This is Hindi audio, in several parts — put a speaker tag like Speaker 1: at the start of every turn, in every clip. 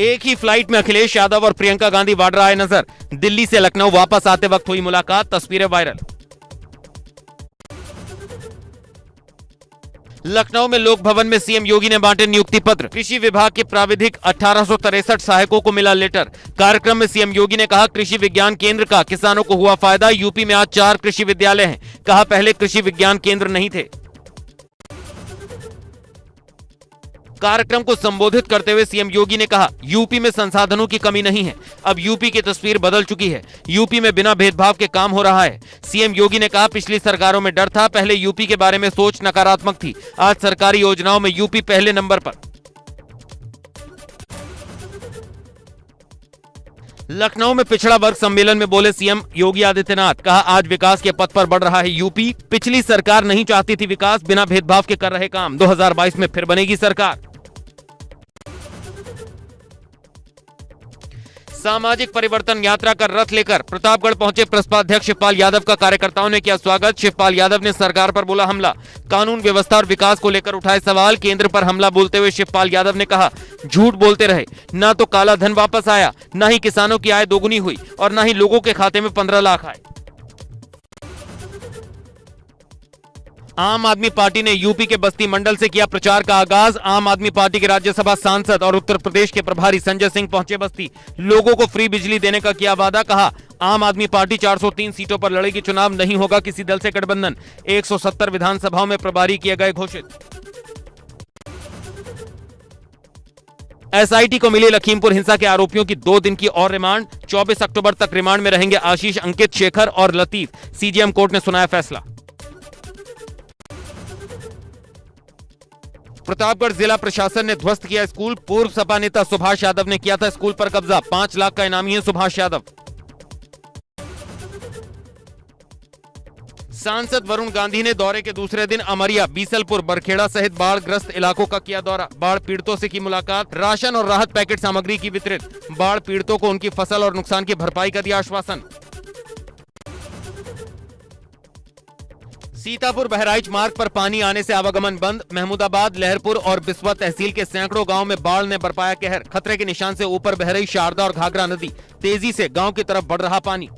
Speaker 1: एक ही फ्लाइट में अखिलेश यादव और प्रियंका गांधी वाड्रा आए नजर। दिल्ली से लखनऊ वापस आते वक्त हुई मुलाकात, तस्वीरें वायरल। लखनऊ में लोक भवन में सीएम योगी ने बांटे नियुक्ति पत्र। कृषि विभाग के प्राविधिक 1863 सहायकों को मिला लेटर। कार्यक्रम में सीएम योगी ने कहा, कृषि विज्ञान केंद्र का किसानों को हुआ फायदा। यूपी में आज 4 कृषि विद्यालय हैं। कहा, पहले कृषि विज्ञान केंद्र नहीं थे। कार्यक्रम को संबोधित करते हुए सीएम योगी ने कहा, यूपी में संसाधनों की कमी नहीं है। अब यूपी की तस्वीर बदल चुकी है। यूपी में बिना भेदभाव के काम हो रहा है। सीएम योगी ने कहा, पिछली सरकारों में डर था, पहले यूपी के बारे में सोच नकारात्मक थी। आज सरकारी योजनाओं में यूपी पहले नंबर पर। लखनऊ में पिछड़ा वर्ग सम्मेलन में बोले सीएम योगी आदित्यनाथ। कहा, आज विकास के पथ पर बढ़ रहा है यूपी। पिछली सरकार नहीं चाहती थी विकास, बिना भेदभाव के कर रहे काम। 2022 में फिर बनेगी सरकार। सामाजिक परिवर्तन यात्रा का रथ लेकर प्रतापगढ़ पहुंचे प्रसपा अध्यक्ष शिवपाल यादव का कार्यकर्ताओं ने किया स्वागत। शिवपाल यादव ने सरकार पर बोला हमला। कानून व्यवस्था और विकास को लेकर उठाए सवाल। केंद्र पर हमला बोलते हुए शिवपाल यादव ने कहा, झूठ बोलते रहे। ना तो काला धन वापस आया, ना ही किसानों की आय दोगुनी हुई और ना ही लोगों के खाते में 15 लाख आए। आम आदमी पार्टी ने यूपी के बस्ती मंडल से किया प्रचार का आगाज। आम आदमी पार्टी के राज्यसभा सांसद और उत्तर प्रदेश के प्रभारी संजय सिंह पहुंचे बस्ती। लोगों को फ्री बिजली देने का किया वादा। कहा, आम आदमी पार्टी 403 सीटों पर लड़ेगी चुनाव, नहीं होगा किसी दल से गठबंधन। 170 विधानसभाओं में प्रभारी किए गए घोषित। एसआईटी को मिली लखीमपुर हिंसा के आरोपियों की 2 दिन की और रिमांड। 24 अक्टूबर तक रिमांड में रहेंगे आशीष, अंकित, शेखर और लतीफ। सीजेएम कोर्ट ने सुनाया फैसला। प्रतापगढ़ जिला प्रशासन ने ध्वस्त किया स्कूल। पूर्व सपा नेता सुभाष यादव ने किया था स्कूल पर कब्जा। 5 लाख का इनामी है सुभाष यादव। सांसद वरुण गांधी ने दौरे के दूसरे दिन अमरिया, बीसलपुर, बरखेड़ा सहित बाढ़ ग्रस्त इलाकों का किया दौरा। बाढ़ पीड़ितों से की मुलाकात। राशन और राहत पैकेट सामग्री की वितरित। बाढ़ पीड़ितों को उनकी फसल और नुकसान की भरपाई का दिया आश्वासन। सीतापुर बहराइच मार्ग पर पानी आने से आवागमन बंद। महमूदाबाद, लहरपुर और बिस्वा तहसील के सैकड़ों गांव में बाढ़ ने बरपाया कहर। खतरे के निशान से ऊपर बह रही शारदा और घाघरा नदी। तेजी से गांव की तरफ बढ़ रहा पानी।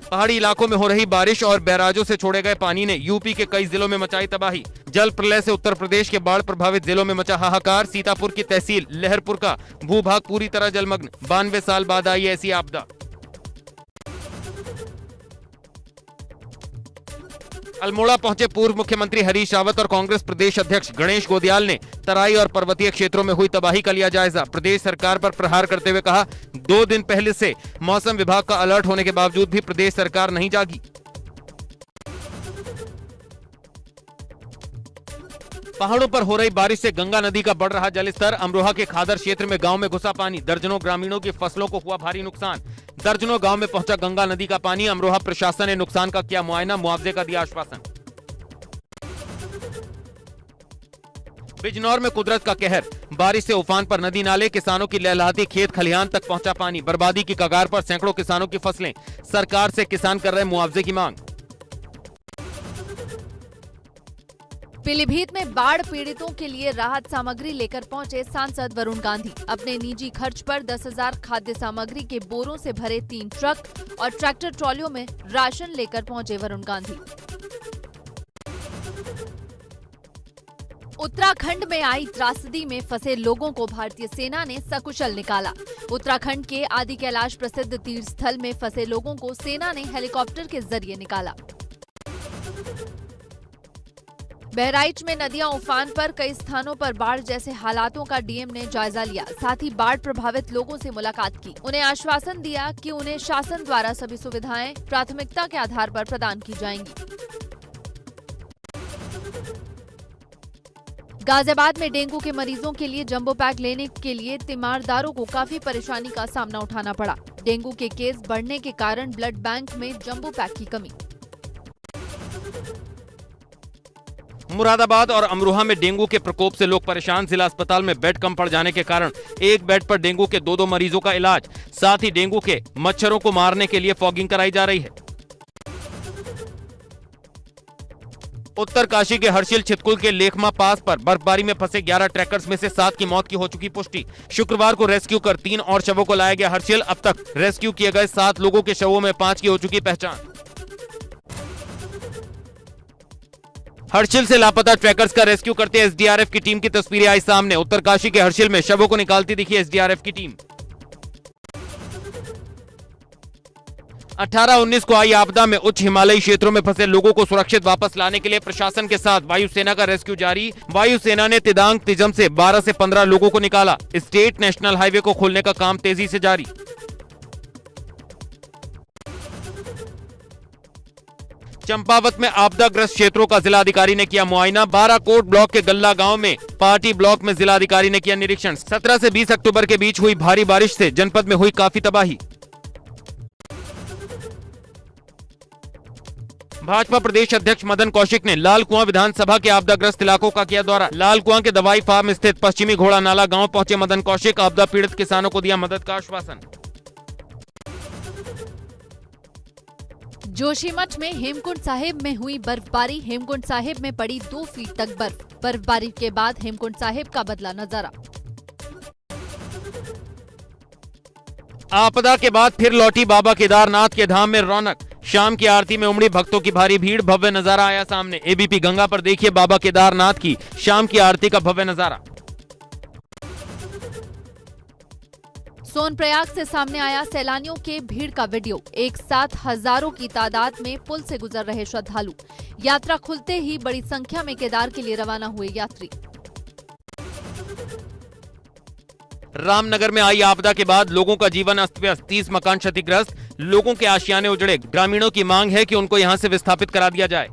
Speaker 1: पहाड़ी इलाकों में हो रही बारिश और बैराजों से छोड़े गए पानी ने यूपी के कई जिलों में मचाई तबाही। जल प्रलय से उत्तर प्रदेश के बाढ़ प्रभावित जिलों में मचा हाहाकार। सीतापुर की तहसील लहरपुर का भूभाग पूरी तरह जलमग्न। 92 साल बाद आई ऐसी आपदा। अल्मोड़ा पहुंचे पूर्व मुख्यमंत्री हरीश रावत और कांग्रेस प्रदेश अध्यक्ष गणेश गोदियाल ने तराई और पर्वतीय क्षेत्रों में हुई तबाही का लिया जायजा। प्रदेश सरकार पर प्रहार करते हुए कहा, 2 दिन पहले से मौसम विभाग का अलर्ट होने के बावजूद भी प्रदेश सरकार नहीं जागी। पहाड़ों पर हो रही बारिश से गंगा नदी का बढ़ रहा जलस्तर। अमरोहा के खादर क्षेत्र में गांव में घुसा पानी। दर्जनों ग्रामीणों की फसलों को हुआ भारी नुकसान। दर्जनों गांव में पहुंचा गंगा नदी का पानी। अमरोहा प्रशासन ने नुकसान का किया मुआयना, मुआवजे का दिया आश्वासन। बिजनौर में कुदरत का कहर। बारिश से उफान पर नदी नाले। किसानों की लहलहाती खेत खलिहान तक पहुंचा पानी। बर्बादी की कगार पर सैकड़ों किसानों की फसलें। सरकार से किसान कर रहे मुआवजे की मांग।
Speaker 2: पीलीभीत में बाढ़ पीड़ितों के लिए राहत सामग्री लेकर पहुंचे सांसद वरुण गांधी। अपने निजी खर्च पर 10,000 खाद्य सामग्री के बोरों से भरे 3 ट्रक और ट्रैक्टर ट्रॉलियों में राशन लेकर पहुंचे वरुण गांधी। उत्तराखंड में आई त्रासदी में फंसे लोगों को भारतीय सेना ने सकुशल निकाला। उत्तराखंड के आदि कैलाश प्रसिद्ध तीर्थ स्थल में फंसे लोगों को सेना ने हेलीकॉप्टर के जरिए निकाला। बहराइच में नदियां उफान पर। कई स्थानों पर बाढ़ जैसे हालातों का डीएम ने जायजा लिया। साथ ही बाढ़ प्रभावित लोगों से मुलाकात की। उन्हें आश्वासन दिया कि उन्हें शासन द्वारा सभी सुविधाएं प्राथमिकता के आधार पर प्रदान की जाएंगी। गाजियाबाद में डेंगू के मरीजों के लिए जंबो पैक लेने के लिए तीमारदारों को काफी परेशानी का सामना उठाना पड़ा। डेंगू के केस बढ़ने के कारण ब्लड बैंक में जंबो पैक की कमी।
Speaker 1: मुरादाबाद और अमरोहा में डेंगू के प्रकोप से लोग परेशान। जिला अस्पताल में बेड कम पड़ जाने के कारण एक बेड पर डेंगू के 2 मरीजों का इलाज। साथ ही डेंगू के मच्छरों को मारने के लिए फॉगिंग कराई जा रही है। उत्तरकाशी के हर्षिल छितकुल के लेखमा पास पर बर्फबारी में फंसे 11 ट्रैकर्स में से 7 की मौत की हो चुकी पुष्टि। शुक्रवार को रेस्क्यू कर 3 और शवों को लाया गया हर्षिल। अब तक रेस्क्यू किए गए 7 लोगों के शवों में 5 की हो चुकी पहचान। हर्षिल से लापता ट्रैकर्स का रेस्क्यू करते एसडीआरएफ की टीम की तस्वीरें आई सामने। उत्तरकाशी के हर्षिल में शवों को निकालती दिखी एसडीआरएफ की टीम। 18-19 को आई आपदा में उच्च हिमालयी क्षेत्रों में फंसे लोगों को सुरक्षित वापस लाने के लिए प्रशासन के साथ वायुसेना का रेस्क्यू जारी। वायुसेना ने तिदांग तिजम से 12 से 15 लोगों को निकाला। स्टेट नेशनल हाईवे को खोलने का काम तेजी से जारी। चंपावत में आपदाग्रस्त क्षेत्रों का जिलाधिकारी ने किया मुआयना। बाराकोट ब्लॉक के गल्ला गांव में पार्टी ब्लॉक में जिलाधिकारी ने किया निरीक्षण। 17 से 20 अक्टूबर के बीच हुई भारी बारिश से जनपद में हुई काफी तबाही। भाजपा प्रदेश अध्यक्ष मदन कौशिक ने लाल कुआं विधानसभा के आपदाग्रस्त इलाकों का किया दौरा। लाल कुआं के दवाई फार्म स्थित पश्चिमी घोड़ा नाला गांव पहुंचे मदन कौशिक। आपदा पीड़ित किसानों को दिया मदद का आश्वासन।
Speaker 2: जोशीमठ में हेमकुंड साहिब में हुई बर्फबारी। हेमकुंड साहिब में पड़ी 2 फीट तक बर्फ। बर्फबारी के बाद हेमकुंड साहिब का बदला नजारा।
Speaker 1: आपदा के बाद फिर लौटी बाबा केदारनाथ के धाम में रौनक। शाम की आरती में उमड़ी भक्तों की भारी भीड़। भव्य नजारा आया सामने। एबीपी गंगा पर देखिए बाबा केदारनाथ की शाम की आरती का भव्य नजारा।
Speaker 2: सोनप्रयाग से सामने आया सैलानियों के भीड़ का वीडियो। एक साथ हजारों की तादाद में पुल से गुजर रहे श्रद्धालु। यात्रा खुलते ही बड़ी संख्या में केदार के लिए रवाना हुए यात्री।
Speaker 1: रामनगर में आई आपदा के बाद लोगों का जीवन अस्त व्यस्त। 30 मकान क्षतिग्रस्त। लोगों के आशियाने उजड़े। ग्रामीणों की मांग है कि उनको यहां से विस्थापित करा दिया जाए।